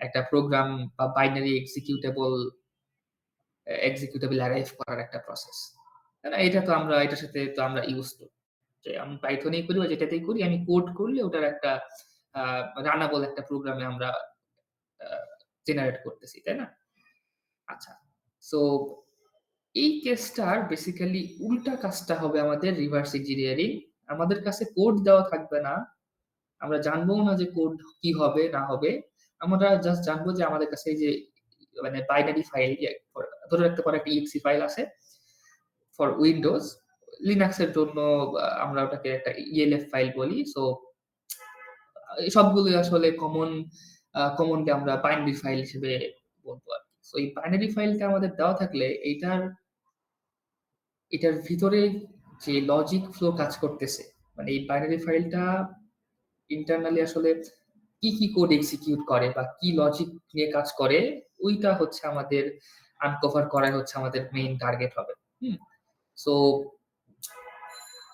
একটা প্রোগ্রাম বা binary executable arrive করার একটা প্রসেস। এটা তো আমরা এটার সাথে তো আমরা ইউজ টু, যে আমি পাইথনেই করি বা যেটাতেই করি, আমি কোড করলে ওটার একটা রানাবল একটা প্রোগ্রামে আমরা জেনারেট করতেছি, তাই না? আচ্ছা, সো এই কেসটার বেসিক্যালি উল্টা কাজটা হবে আমাদের রিভার্স ইঞ্জিনিয়ারিং। আমাদের কাছে কোড দেওয়া থাকবে না, আমরা জানবো না যে কোড কি হবে না হবে, আমরা জাস্ট জানবো যে আমাদের কাছে এই যে মানে বাইনারি ফাইল, ধরে রাখতে পারো একটা exe ফাইল আছে ফর উইন্ডোজ, লিনাক্স এর জন্য আমরা ওটাকে একটা ELF ফাইল বলি। সো সবগুলো আসলে কমনলি আমরা বাইনারি ফাইল হিসেবে বলবো আর কি। সো এই বাইনারি ফাইলটা আমাদের দেওয়া থাকলে এটার ভিতরে যে লজিক ফ্লো কাজ করতেছে, মানে এই বাইনারি ফাইলটা ইন্টারনালি আসলে কি কি কোড এক্সিকিউট করে বা কি লজিক নিয়ে কাজ করে, ওইটা হচ্ছে আমাদের আনকভার করাই হচ্ছে আমাদের মেইন টার্গেট হবে। সো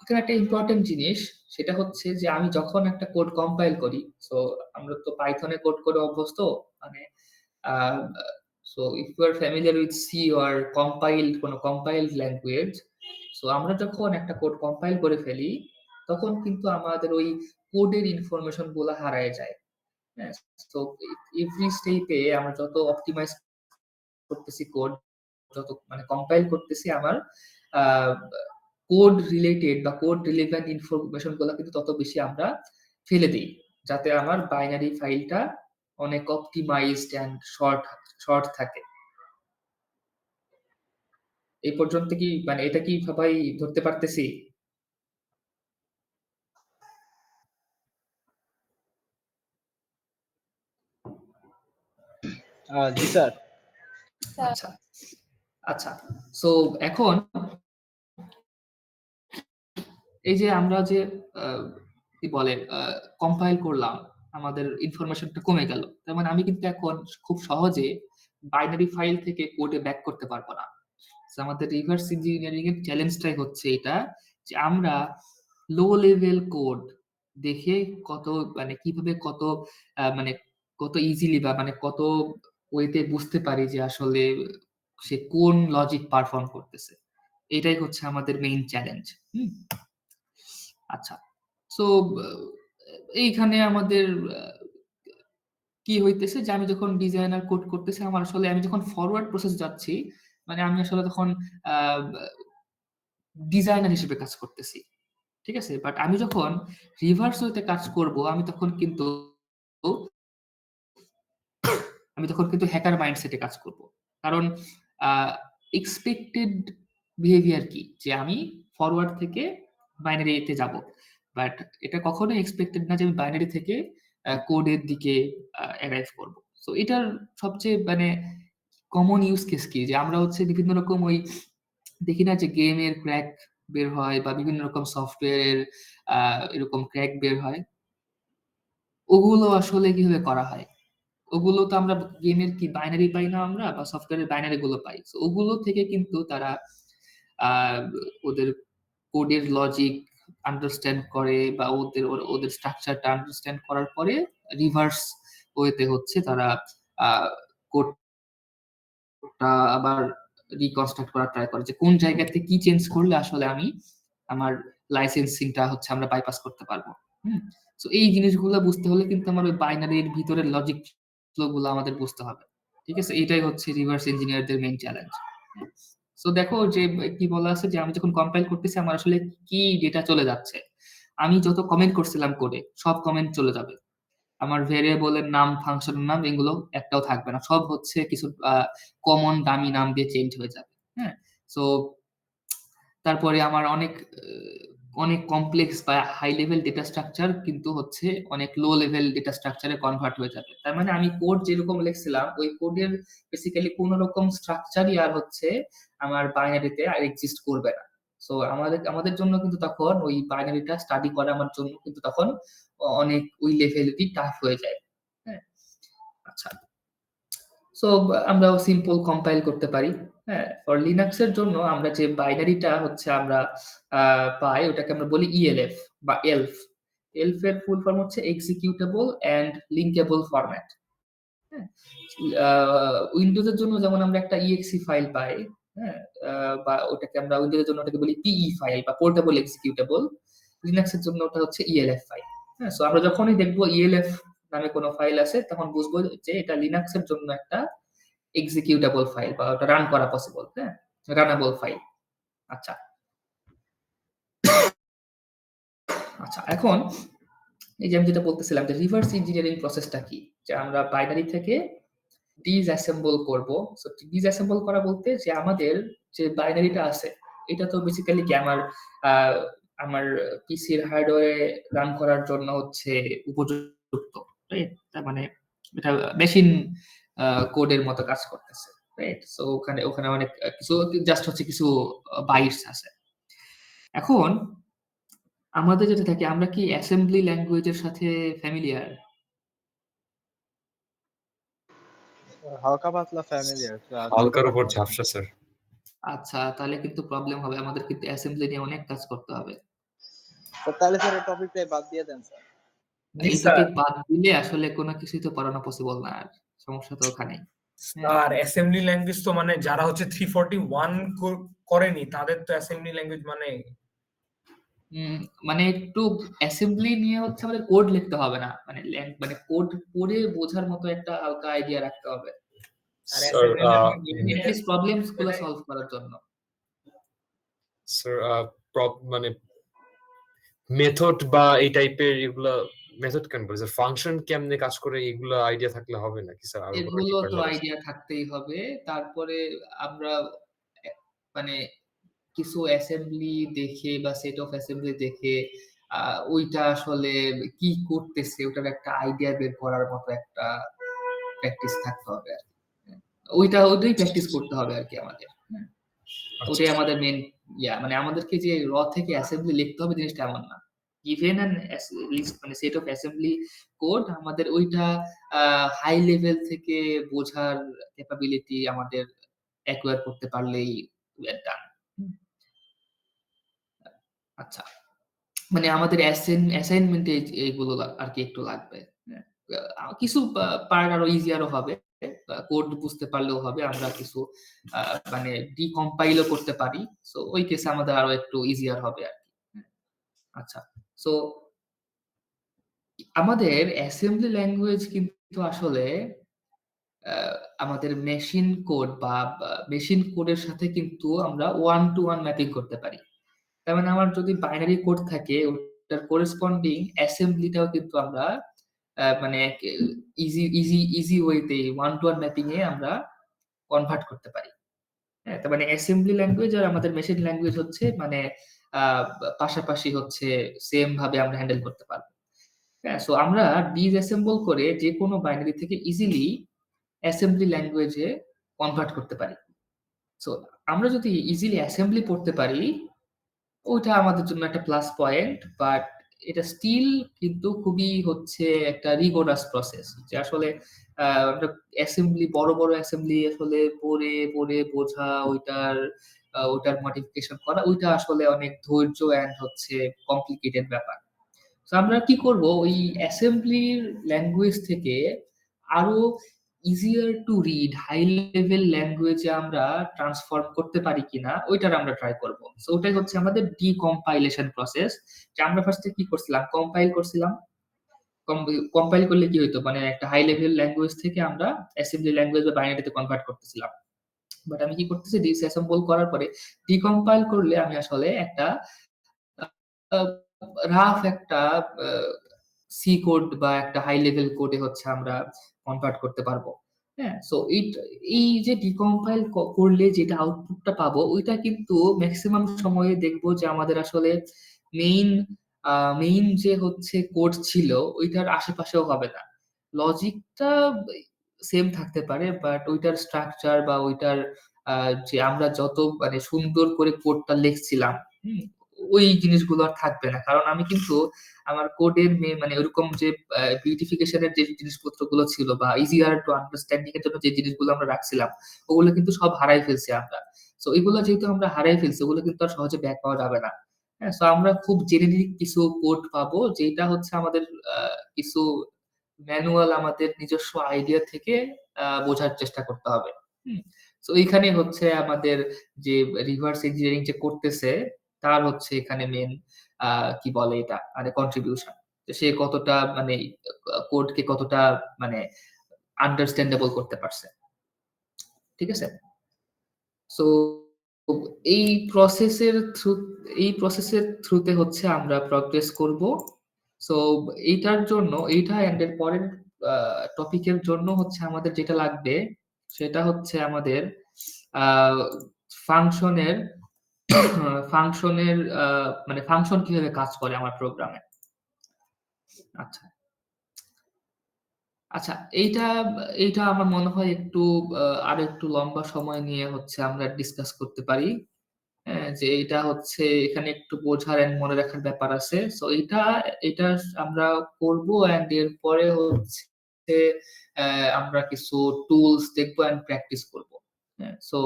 এখানে একটা ইম্পর্টেন্ট জিনিস, সেটা হচ্ছে যে আমি যখন একটা কোড কম্পাইল করি, সো আমরা তো পাইথনে কোড করে অভ্যস্ত, মানে so if you are familiar with C or compiled language, so আমরা যখন একটা কোড কম্পাইল করে ফেলি, তখন কিন্তু আমাদের ওই কোডের ইনফরমেশন গুলো হারায় যায়। হ্যাঁ, তো এভরি স্টেপে আমরা যত অপটিমাইজ করতেছি কোড, যত মানে কম্পাইল করতেছি, আমার কোড রিলেটেড বা কোড রিলেভেন্ট ইনফরমেশন গুলো কিন্তু তত বেশি আমরা ফেলে দিই, যাতে আমার বাইনারি ফাইলটা অনেক অপটিমাইজড এন্ড শর্ট থাকে। এই পর্যন্ত কি মানে এটা কি সবাই ধরতে পারতেছি? জি স্যার। আচ্ছা আচ্ছা, সো এখন এই যে আমরা যে কি বলে কম্পাইল করলাম, আমাদের ইনফরমেশনটা কমে গেল, তার মানে আমি কিন্তু এখন খুব সহজে বাইনারি ফাইল থেকে কোডে ব্যাক করতে পারবো না। আমাদের রিভার্স ইঞ্জিনিয়ারিং এর চ্যালেঞ্জটাই হচ্ছে এটা, যে আমরা লো লেভেল কোড দেখে কত মানে কিভাবে মানে কত ইজিলি বা মানে কত ওয়েতে বুঝতে পারি যে আসলে সে কোন লজিক পারফর্ম করতেছে। এটাই হচ্ছে আমাদের মেইন চ্যালেঞ্জ। আচ্ছা, সো এইখানে আমাদের কি হইতেছে যে আমি যখন ডিজাইনার কোড করতেছি, আমার আসলে আমি যখন ফরওয়ার্ড প্রসেস যাচ্ছি, মানে আমি আসলে তখন ডিজাইনার হিসেবে কাজ করতেছি, ঠিক আছে? বাট আমি যখন রিভার্স ওয়েতে কাজ করব, আমি তখন কিন্তু হ্যাকার মাইন্ডসেটে কাজ করব। কারণ এক্সপেক্টেড বিহেভিয়ার কি, যে আমি ফরওয়ার্ড থেকে বাইনারিতে যাব, বাট এটা কখনোই এক্সপেক্টেড না যে আমি বাইনারি থেকে কোডের দিকে অ্যারাইভ করব। সো এটার সবচেয়ে মানে কমন ইউজ কেস কি, যে আমরা হচ্ছে বিভিন্ন রকম ওই দেখি না যে গেমের ক্র্যাক বের হয় বা বিভিন্ন রকম সফটওয়্যারের এরকম ক্র্যাক বের হয়, ওগুলো আসলে কিভাবে করা হয়? ওগুলো তো আমরা গেমের কি বাইনারি পাই না আমরা, বা সফটওয়্যারের বাইনারি গুলো পাই। So ওগুলো থেকে কিন্তু তারা আহ, ওদের কোডের লজিক আন্ডারস্ট্যান্ড করে বা ওদের স্ট্রাকচারটা আন্ডারস্ট্যান্ড করার পরে রিভার্স ওয়েতে হচ্ছে তারা কোডটা আবার রিকনস্ট্রাক্ট করার ট্রাই করে, যে কোন জায়গা থেকে কি চেঞ্জ করলে আসলে আমি আমার লাইসেন্সিংটা হচ্ছে আমরা বাইপাস করতে পারবো। তো এই জিনিসগুলো বুঝতে হলে কিন্তু আমার ওই বাইনারির ভিতরের লজিক ফ্লো গুলো আমাদের বুঝতে হবে, ঠিক আছে? এটাই হচ্ছে রিভার্স ইঞ্জিনিয়ারদের মেইন চ্যালেঞ্জ। সো দেখো যে কি বলা আছে, যে আমি যখন কম্পাইল করতেছি আমার আসলে কি ডেটা চলে যাচ্ছে, আমি যত কমেন্ট করছিলাম কোডে সব কমেন্ট চলে যাবে, আমার ভেরিয়েবলের নাম ফাংশনের নাম এগুলো একটাও থাকবে না, সব হচ্ছে কিছু কমন দামি নাম দিয়ে চেঞ্জ হয়ে যাবে। হ্যাঁ, সো তারপরে আমার অনেক কমপ্লেক্স বা হাই লেভেল ডেটা স্ট্রাকচার কিন্তু হচ্ছে অনেক লো লেভেল ডেটা স্ট্রাকচারে কনভার্ট হয়ে যাবে। তার মানে আমি কোড যেরকম লিখছিলাম ওই কোডের বেসিক্যালি কোন রকম স্ট্রাকচারই আর হচ্ছে আমার বাইনারিতে আর এক্সিস্ট করবে না। সো আমাদের জন্য কিন্তু তখন ওই বাইনারিটা স্টাডি করা আমার জন্য কিন্তু তখন অনেক ওই লেভেলেরই টাফ হয়ে যায়। হ্যাঁ, আচ্ছা, সো আমরাও সিম্পল কম্পাইল করতে পারি। হ্যাঁ, ফর লিনাক্স এর জন্য আমরা যে বাইনারিটা হচ্ছে আমরা পাই, ওটাকে আমরা বলি ইএলএফ বা এলফ। এলফ এর ফুল ফর্ম হচ্ছে এক্সিকিউটেবল এন্ড লিঙ্কেবল ফরম্যাট। হ্যাঁ, উইন্ডোজের জন্য যেমন আমরা একটা ইএক্সি ফাইল পাই, হ্যাঁ, বা ওটাকে আমরা উইন্ডোজের জন্য ওটাকে বলি পিই ফাইল বা পোর্টেবল এক্সিকিউটেবল। লিনাক্সের জন্য ওটা হচ্ছে ইএলএফ ফাইল। হ্যাঁ, সো আমরা যখনই দেখবো ইএলএফ নামে কোনো ফাইল আছে তখন বুঝবো যে এটা লিনাক্সের জন্য একটা এক্সিকিউটেবল ফাইল বা ওটা রান করা পসিবল, হ্যাঁ, রানাবল ফাইল। আচ্ছা, আচ্ছা, এখন এই যে আমি যেটা বলতেছিলাম যে রিভার্স ইঞ্জিনিয়ারিং প্রসেসটা কি, যে আমরা বাইনারি থেকে ডিসঅ্যাসেম্বল করব। সো ডিসঅ্যাসেম্বল করা বলতে যে আমাদের যে বাইনারিটা আছে এটা তো বেসিক্যালি কি আহ, আমার পিসির হার্ডওয়্যারে রান করার জন্য হচ্ছে উপযুক্ত, রাইট? তার মানে এটা মেশিন কোডের মতো কাজ করতেছে, রাইট? সো ওখানে ওখানে অনেক কিছু জাস্ট হচ্ছে কিছু বাইটস আছে। এখন আমাদের যেটা থাকে, আমরা কি অ্যাসেম্বলি ল্যাঙ্গুয়েজের সাথে ফ্যামিলিয়ার? হালকা পাতলা ফ্যামিলিয়ার। হালকার উপর ঝাপসা স্যার। আচ্ছা, তাহলে কিন্তু প্রবলেম হবে, আমাদের কিন্তু অ্যাসেম্বলি নিয়ে অনেক কাজ করতে হবে। তো তাহলে স্যার এই টপিকটাই বাদ দিয়ে দেন স্যার। এই টপিক বাদ দিলে আসলে কোনো কিছুই তো পড়ানো পসিবল না, আর সমস্যা তো ওখানেই। আর অ্যাসেম্বলি ল্যাঙ্গুয়েজ তো মানে যারা হচ্ছে 341 করেনি তাদের তো অ্যাসেম্বলি ল্যাঙ্গুয়েজ মানে মানে একটু অ্যাসেম্বলি নিয়ে হচ্ছে আমাদের কোড লিখতে হবে না, মানে মানে কোড পড়ে বোঝার মতো একটা হালকা আইডিয়া রাখতে হবে, আর স্যার এট লিস্ট প্রবলেমস গুলো সলভ করার জন্য। স্যার মানে মেথড বা এই টাইপের এগুলা, মেথড কেন বলে স্যার, ফাংশন কেমনে কাজ করে এগুলো আইডিয়া থাকলে হবে নাকি স্যার? আরো কোনো এগুলো ডিপার তো লেভেল? আইডিয়া থাকতেই হবে। তারপরে আমরা মানে কিছু অ্যাসেম্বলি দেখে বা সেট অফ অ্যাসেম্বলি দেখে ওইটা আসলে কি করতেছে ওটার একটা আইডিয়া বের করার মতো একটা প্র্যাকটিস থাকতে হবে আর কি। ওইটাই প্র্যাকটিস করতে হবে আর কি আমাদের। হ্যাঁ, ওটাই আমাদের মেন মানে আমাদেরকে যে থেকে অ্যাসেম্বলি লিখতে হবে জিনিসটা এমন না। গিভেন অ্যান লিস্ট মানে সেট অফ অ্যাসেম্বলি কোড, আমাদের ওইটা হাই লেভেল থেকে বোঝার ক্যাপাবিলিটি আমাদের অ্যাকোয়ার করতে পারলেই উই আর ডান। আচ্ছা, মানে আমাদের অ্যাসাইনমেন্টে এইগুলো আর কি একটু লাগবে। হ্যাঁ, কিছু পার্ট আরো ইজিয়ারও হবে, কোড বুঝতে পারলেও হবে, আমরা কিছু মানে ডিকম্পাইলও করতে পারি। সো ওই কেসে আমাদের আরো একটু ইজিয়ার হবে আর কি। আচ্ছা, সো আমাদের অ্যাসেম্বলি ল্যাঙ্গুয়েজ কিন্তু আসলে আমাদের মেশিন কোড বা মেশিন কোডের সাথে কিন্তু আমরা ওয়ান টু ওয়ান ম্যাপিং করতে পারি। তার মানে আমার যদি বাইনারি কোড থাকে ওটার করেসপন্ডিং অ্যাসেম্বলিটাও কিন্তু আমরা মানে ইজি ইজি ইজি ওয়েতে ওয়ান টু ওয়ান ম্যাপিং এ আমরা কনভার্ট করতে পারি। হ্যাঁ, তার মানে অ্যাসেম্বলি ল্যাঙ্গুয়েজ আর আমাদের মেশিন ল্যাঙ্গুয়েজ হচ্ছে মানে আহ, পাশাপাশি হচ্ছে সেম ভাবে আমরা হ্যান্ডেল করতে পারবো। হ্যাঁ, সো আমরা ডিসঅ্যাসেম্বল করে যে কোনো বাইনারি থেকে ইজিলি অ্যাসেম্বলি ল্যাঙ্গুয়েজে কনভার্ট করতে পারি। সো আমরা যদি ইজিলি অ্যাসেম্বলি পড়তে পারি ওইটা আমাদের জন্য একটা প্লাস পয়েন্ট, বাট এটা স্টিল কিন্তু খুবই হচ্ছে একটা রিগোরাস প্রসেস, যে আসলে আমরা অ্যাসেম্বলি বড় বড় অ্যাসেম্বলি আসলে পড়ে পড়ে বোঝা ওইটার মডিফিকেশন করা ওইটা আসলে অনেক ধৈর্য এন্ড হচ্ছে কমপ্লিকেটেড ব্যাপার। তো আমরা কি করব, ওই অ্যাসেম্বলির ল্যাঙ্গুয়েজ থেকে আরো easier to read high level ল্যাঙ্গুয়েজে আমরা ট্রান্সফর্ম করতে পারি কিনা ওইটার আমরা ট্রাই করব। সো ওটাই হচ্ছে আমাদের ডিকম্পাইলেশন প্রসেস, যে আমরা ফার্স্টে কি করছিলাম, কম্পাইল করছিলাম। কম্পাইল করলে কি হইতো, মানে একটা হাই লেভেল ল্যাঙ্গুয়েজ থেকে আমরা অ্যাসেম্বলি ল্যাঙ্গুয়েজ বা বাইনারিতে কনভার্ট করতেছিলাম। বাট আমি কি করতেছি, ডিসঅ্যাসেম্বল করার পরে ডিকম্পাইল করলে আমি আসলে একটা রাফ একটা সি কোড বা একটা হাই লেভেল কোডে হচ্ছে আমরা কনভার্ট করতে পারবো। হ্যাঁ, সো এই যে ডিকম্পাইল করলে যেটা আউটপুটটা পাবো ওইটা কিন্তু ম্যাক্সিমাম সময়ে দেখবো যে আমাদের আসলে মেইন মেইন যে হচ্ছে কোড ছিল ওইটার আশেপাশেও হবে না। লজিকটা সেম থাকতে পারে, বাট ওইটার স্ট্রাকচার বা ওইটার যে আমরা যত মানে সুন্দর করে কোডটা লিখছিলাম, হুম, ওই জিনিসগুলো আর থাকবে না। কারণ আমি কিন্তু আমার কোডের মানে ওরকম যে বিউটিফিকেশনের যে জিনিসপত্রগুলো ছিল বা ইজিয়ার টু আন্ডারস্ট্যান্ডিং এর জন্য যে জিনিসগুলো আমরা রাখছিলাম ওগুলো কিন্তু সব হারাই ফেলছি আমরা। সো এগুলো যেহেতু আমরা হারাই ফেলছি ওগুলো কিন্তু আর সহজে ব্যাক পাওয়া যাবে না। হ্যাঁ, সো আমরা খুব জেনেরিক কিছু কোড পাবো যেটা হচ্ছে আমাদের কিছু ম্যানুয়াল আমাদের নিজস্ব আইডিয়া থেকে বোঝার চেষ্টা করতে হবে। তো এইখানে হচ্ছে আমাদের যে রিভার্স ইঞ্জিনিয়ারিং যে করতেছে তার হচ্ছে এখানে মেন কি বলে এটা মানে কন্ট্রিবিউশন, সে কতটা মানে কোডকে কতটা মানে আন্ডারস্ট্যান্ডেবল করতে পারছে। ঠিক আছে, সো এই প্রসেসের থ্রুতে হচ্ছে আমরা প্রগ্রেস করব। সো এইটার জন্য এইটা এন্ড এর পরের টপিকের জন্য হচ্ছে আমাদের যেটা লাগবে সেটা হচ্ছে আমাদের ফাংশনের ফাংশনের মানে ফাংশন কিভাবে কাজ করে আমার প্রোগ্রামে। আচ্ছা আচ্ছা, এইটা এইটা আমার মনে হয় একটু আর একটু লম্বা সময় নিয়ে হচ্ছে আমরা ডিসকাস করতে পারি। হ্যাঁ, যে এটা হচ্ছে এখানে একটু বোঝার এন্ড মনে রাখার ব্যাপার আছে। সো এটা আমরা করব এন্ড এরপরে হচ্ছে আমরা কিছু টুলস দেখবো এন্ড প্র্যাকটিস করব। হ্যাঁ, সো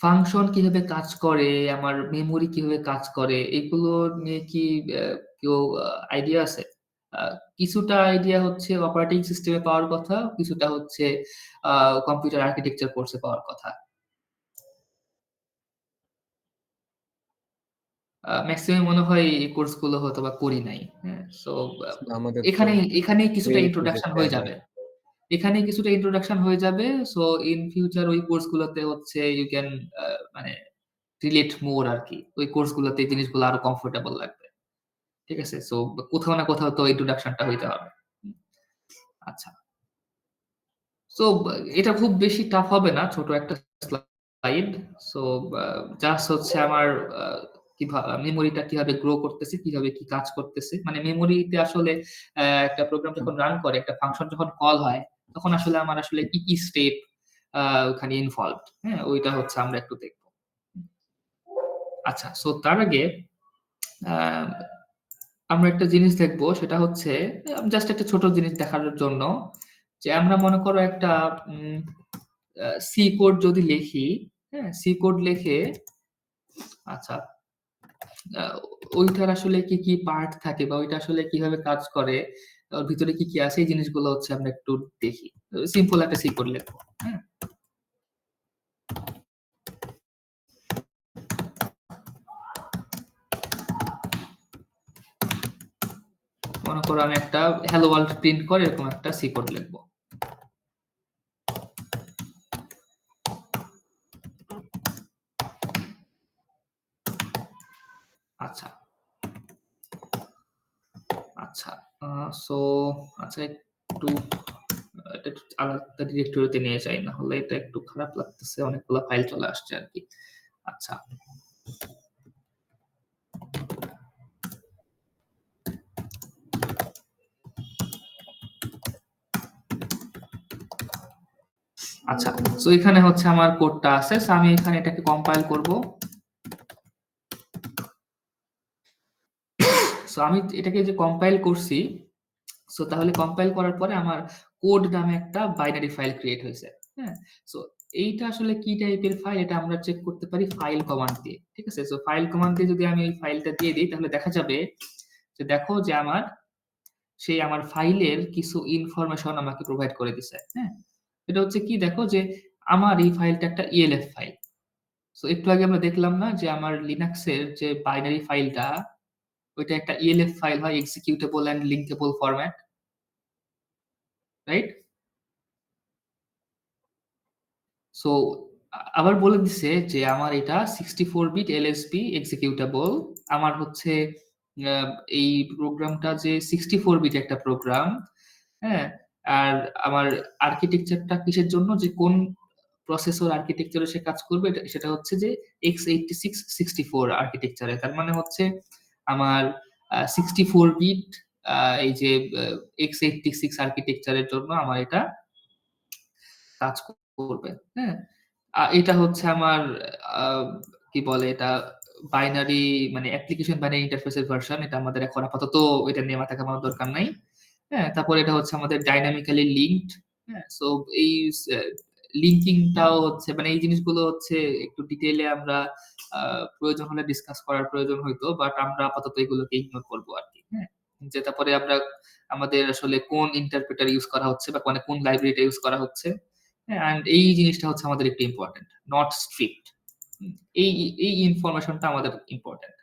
ফাংশন কিভাবে কাজ করে, আমার মেমোরি কিভাবে কাজ করে, এগুলো নিয়ে কি কেউ আইডিয়া আছে? কিছুটা আইডিয়া হচ্ছে অপারেটিং সিস্টেমে পাওয়ার কথা, কিছুটা হচ্ছে কম্পিউটার আর্কিটেকচার কোর্সে পাওয়ার কথা। ম্যাক্সিমাম মনে হয় এই কোর্সগুলো হয়তোবা করি নাই। হ্যাঁ, সো আমাদের তো এখানে কিছুটা এই ইন্ট্রোডাকশন প্রজেক্টে হয়ে যাবে। এখানে কিছুটা ইন্ট্রোডাকশন হয়ে যাবে। সো ইন ফিউচার ওই কোর্সগুলোতে হচ্ছে ইউ ক্যান মানে রিলেট মোর আরকি। ওই কোর্সগুলোতে এই জিনিসগুলো আরো কমফোর্টেবল লাগবে। ঠিক আছে? সো কোথাও না কোথাও তো ইন্ট্রোডাকশনটা হইতে হবে। আচ্ছা। সো এটা খুব বেশি টাফ হবে না, ছোট একটা স্লাইড। সো জাস্ট হচ্ছে আমার মেমোরিটা কিভাবে গ্রো করতেছে, কিভাবে কি কাজ করতেছে, মানে মেমোরিতে আসলে একটা প্রোগ্রাম যখন রান করে, একটা ফাংশন যখন কল হয়, তখন আসলে আমার আসলে কি কি স্টেপ ওখানে ইনভলভড, হ্যাঁ, ওইটা হচ্ছে আমরা একটু দেখব। আচ্ছা, সো তার আগে আহ, আমরা একটা জিনিস দেখবো, সেটা হচ্ছে জাস্ট একটা ছোট জিনিস দেখার জন্য, যে আমরা মনে করো একটা সি কোড যদি লিখি, হ্যাঁ, সি কোড লিখে আচ্ছা আহ, ওইটার আসলে কি কি পার্ট থাকে বা ওইটা আসলে কিভাবে কাজ করে, ওর ভিতরে কি কি আছে, এই জিনিসগুলো হচ্ছে আমরা একটু দেখি। সিম্পল একটা সি কোড লিখবো। হ্যাঁ, মনে করো আমি একটা হ্যালো ওয়ার্ল্ড প্রিন্ট করে এরকম একটা সি কোড লিখবো। আচ্ছা আচ্ছা, সো আচ্ছা একটু এটা একটু আলাদা ডিরেক্টরিতে নিয়ে যাই, না হলে এটা একটু খারাপ লাগতেছে, অনেকগুলো ফাইল চলে আসছে আর কি। আচ্ছা আচ্ছা, সো এখানে হচ্ছে আমার কোডটা আছে। সো আমি এখানে এটাকে কম্পাইল করব। সো আমি এটাকে যে কম্পাইল করছি, সো তাহলে কম্পাইল করার পরে আমার কোড নামে একটা বাইনারি ফাইল ক্রিয়েট হয়েছে। হ্যাঁ, সো এইটা আসলে কি টাইপের ফাইল, এটা আমরা চেক করতে পারি ফাইল কমান্ড দিয়ে। ঠিক আছে, সো ফাইল কমান্ড দিয়ে যদি আমি এই ফাইলটা দিয়ে দিই, তাহলে দেখা যাবে যে দেখো যে আমার ফাইলের কিছু ইনফরমেশন আমাকে প্রোভাইড করে দিছে। হ্যাঁ, এটা হচ্ছে কি, দেখো যে আমার এই ফাইলটা একটা ইএলএফ ফাইল। সো একটু আগে আমরা দেখলাম না যে আমার লিনাক্সের যে বাইনারি ফাইলটা, ওইটা একটা ইএলএফ ফাইল হয়, executable and linkable format, right? So আবার বলে দিছে যে আমার এটা 64 বিট এলএসপি এক্সিকিউটেবল। আমার হচ্ছে এই প্রোগ্রামটা যে 64 বিট একটা প্রোগ্রাম। হ্যাঁ, আর আমার আর্কিটেকচারটা কিসের জন্য, যে কোন প্রসেসর আর্কিটেকচারে সে কাজ করবে, সেটা হচ্ছে যে x86 64 আর্কিটেকচারে। তার মানে হচ্ছে আমার 64 বিট এই যে x86 আর্কিটেকচারের জন্য আমার এটা কাজ করবে। হ্যাঁ, এটা হচ্ছে আমার আহ, কি বলে এটা বাইনারি মানে অ্যাপ্লিকেশন বাইনারি ইন্টারফেসের ভার্সন। এটা আমাদের এখন আপাতত এটা নিয়ে মাথা ঘামানোর দরকার নাই। হ্যাঁ, তারপর এটা হচ্ছে আমাদের ডাইনামিক্যালি লিঙ্কড। হ্যাঁ, সো এই লিঙ্কিংটাও হচ্ছে মানে এই জিনিসগুলো হচ্ছে একটু ডিটেইলে আমরা প্রয়োজন হলে ডিসকাস করার প্রয়োজন হইতো, বাট আমরা আপাতত এগুলোকে ইগনোর করবো আর কি। হ্যাঁ, যে তারপরে আমরা আমাদের আসলে কোন ইন্টারপ্রেটার ইউজ করা হচ্ছে বা কোন লাইব্রেরিটা ইউজ করা হচ্ছে। অ্যান্ড এই জিনিসটা হচ্ছে আমাদের একটু ইম্পর্টেন্ট, নট স্ট্রিক্ট। এই এই ইনফরমেশনটা আমাদের ইম্পর্টেন্ট।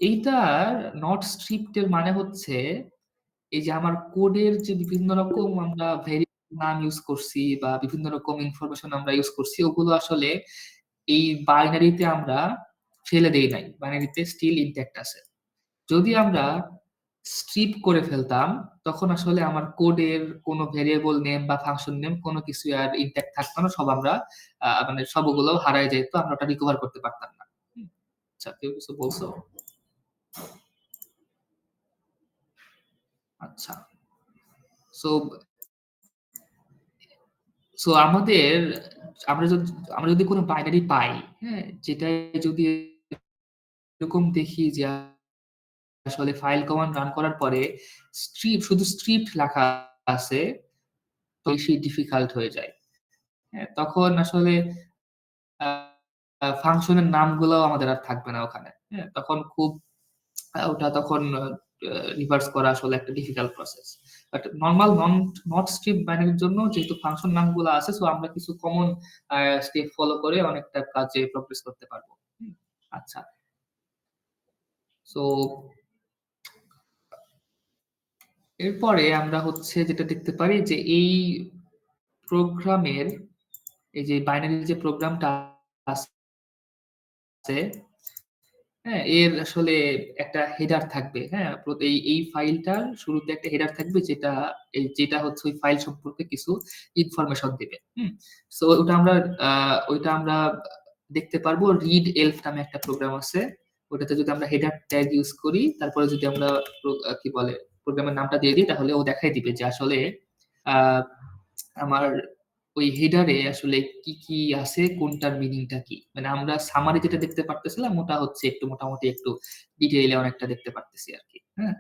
এইটার নট স্ট্রিক্ট এর মানে হচ্ছে এই যে আমার কোডের যে বিভিন্ন রকম আমরা নাম ইউজ করছি বা বিভিন্ন রকম ইনফরমেশন আমরা ইউজ করছি, ওগুলো আসলে এই বাইনারিতে আমরা ফেলে দেই নাই। বাইনারিতে স্টিল ইনট্যাক্ট আছে। যদি আমরা স্ট্রিপ করে ফেলতাম, তখন আসলে আমার কোডের কোনো ভেরিয়েবল নেম বা ফাংশন নেম কোনো কিছুই আর ইনট্যাক্ট থাকতো না। সব আমরা মানে সবগুলো হারায় যেত। আমরা ওটা রিকভার করতে পারতাম না। আচ্ছা, কেউ কিছু বলছো? আচ্ছা। সো সো আমরা যদি কোনো বাইনারি পাই, হ্যাঁ? যেটায় যদি এরকম দেখি যে আসলে ফাইল কমান্ড রান করার পরে শুধু স্ক্রিপ্ট লেখা আছে, তো বেশি ডিফিকাল্ট হয়ে যায়। হ্যাঁ? তখন আসলে আ ফাংশনের নামগুলোও আমাদের আর থাকবে না ওখানে। হ্যাঁ? তখন খুব ওটা তখন রিভার্স করা আসলে একটা difficult process. But normal not strip বাইনারির জন্য যেহেতু ফাংশন নামগুলো আছে, সো আমরা কিছু কমন স্টেপ ফলো করে অনেকটা কাজে প্রোগ্রেস করতে পারবো। আচ্ছা। সো এরপরে আমরা হচ্ছে যেটা দেখতে পারি যে এই প্রোগ্রামের এই যে বাইনারি যে প্রোগ্রামটা আছে, হ্যাঁ? এর আসলে একটা হেডার থাকবে, হ্যাঁ? এই ফাইলটার শুরুতে একটা হেডার থাকবে যেটা হচ্ছে ওই ফাইল সম্পর্কে কিছু ইনফরমেশন দিবে। সো ওইটা আমরা দেখতে পারবো readelf নামে একটা প্রোগ্রাম আছে। ওটাতে যদি আমরা হেডার ট্যাগ ইউজ করি, তারপরে যদি আমরা কি বলে প্রোগ্রামের নামটা দিয়ে দিই, তাহলে ও দেখাই দিবে যে আসলে আ আমার ওই হেডারে আসলে কি আছে, কোনটার মিনিংটা কি। মানে আমরা সামারি যেটা দেখতে পারতেছিলাম, ওটা হচ্ছে একটু মোটামুটি একটু ডিটেইলে অনেকটা দেখতে পারতেছি আরকি। হ্যাঁ?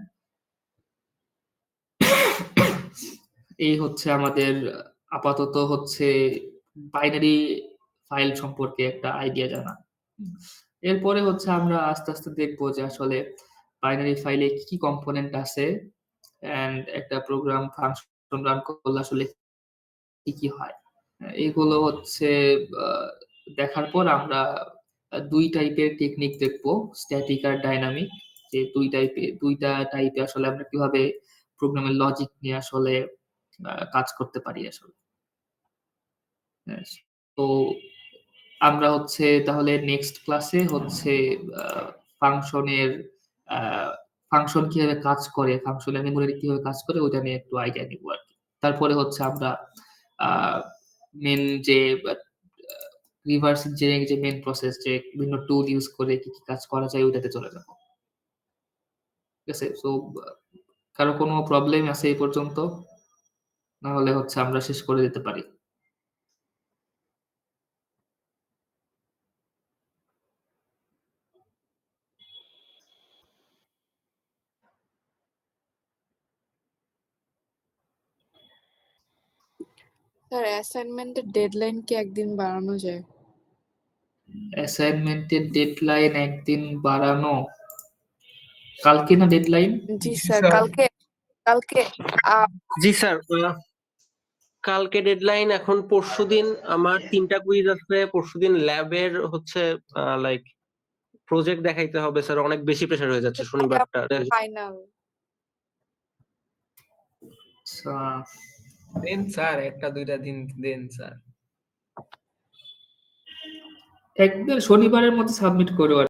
এই হচ্ছে আমাদের আপাতত হচ্ছে বাইনারি ফাইল সম্পর্কে একটা আইডিয়া জানা। হুম। এরপরে হচ্ছে আমরা আস্তে, আস্তে দেখবো যে আসলে বাইনারি ফাইলে কি কম্পোনেন্ট আছে অ্যান্ড একটা প্রোগ্রাম ফাংশন রান করলে আসলে কি হয়। এগুলো হচ্ছে আ দেখার পর আমরা ২ টাইপের টেকনিক দেখবো। স্ট্যাটিক আর ডাইনামিক। যে ২ টা টাইপে আসলে আমরা কিভাবে প্রোগ্রামের লজিক নিয়ে আসলে কাজ করতে পারি আসলে। হ্যাঁ? তো আমরা হচ্ছে তাহলে নেক্সট ক্লাসে হচ্ছে আ ফাংশনের আ ফাংশন কিভাবে কাজ করে, ফাংশনের মেমরি কিভাবে কাজ করে ওইটা নিয়ে একটু আইডিয়া নিবো আরকি। তারপরে হচ্ছে আমরা আ মেইন যে আ রিভার্স ইঞ্জিনিয়ারিং যে মেইন প্রসেস যে বিভিন্ন টুল ইউজ করে কি কাজ করা যায় ওইটাতে চলে যাবো। ঠিক আছে? সো কারো কোনো প্রবলেম আছে এই পর্যন্ত? না হলে হচ্ছে আমরা শেষ করে দিতে পারি। স্যার অ্যাসাইনমেন্টের ডেডলাইন কি একদিন বাড়ানো যায়? অ্যাসাইনমেন্টের ডেডলাইন একদিন বাড়ানো। কালকে না ডেডলাইন? জি জি স্যার, স্যার। কালকে জি স্যার, কালকে ডেডলাইন। এখন পরশুদিন আমার 3টা কুইজ আছে। পরশুদিন ল্যাবের হচ্ছে লাইক প্রজেক্ট দেখাইতে হবে স্যার। অনেক বেশি প্রেসার হয়ে যাচ্ছে শনিবারটা। ফাইনাল। আচ্ছা। দেন স্যার, একটা দুইটা দিন দেন স্যার। একদম শনিবারের মধ্যে সাবমিট করো।